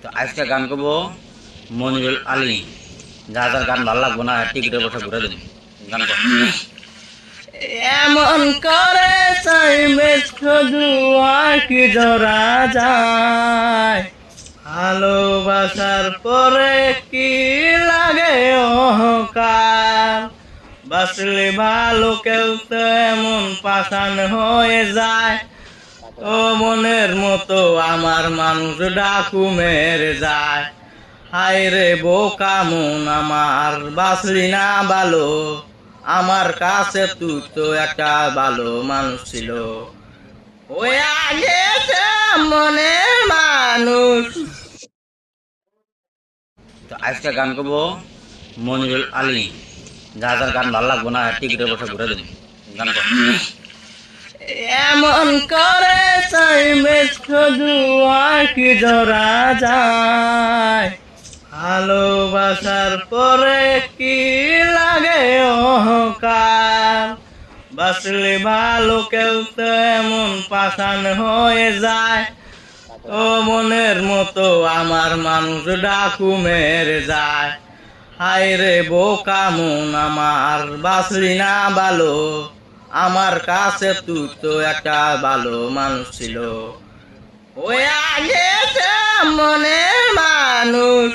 তো আজকে গান করবো মনিরুল আলী। যা যার গান ভালো লাগবো না টিকিটে বসে ঘুরে দিন গান কর। এমন করে চাইবে শুধু আর কি জোড়া যায়, ভালোবাসার পরে কি লাগে অহংকার। বাসলে ভালো কেউ তো এমন পাষাণ হয়ে যায়, ও মনের মতো আমার মানুষ ডাকু মেরে যায়। হায় রে বোকা মন আমার, বাসলি না ভালো, আমার কাছে তুই তো একটা ভালো মানুষ ছিল। ওই আগে মনের মানুষ। তো আজকে গান করবো মনিরুল আলী। যা যার গান ভালো লাগবো না টিকিটে বসে ঘুরে দিন গান কর। এমন করে চাইবে শুধু আর কি জোড়া যায়, ভালোবাসার পরে কি লাগে অহংকার। বাসলে ভালো কেউ তো এমন পাষাণ হয়ে যায়, ও মনের মতো আমার মানুষ ডাকু মেরে যায়। হায় রে বোকা মন আমার, বাসলি না ভালো, আমার কাছে তুই তো একটা ভালো মানুষ ছিল। ওই আগে মনের মানুষ।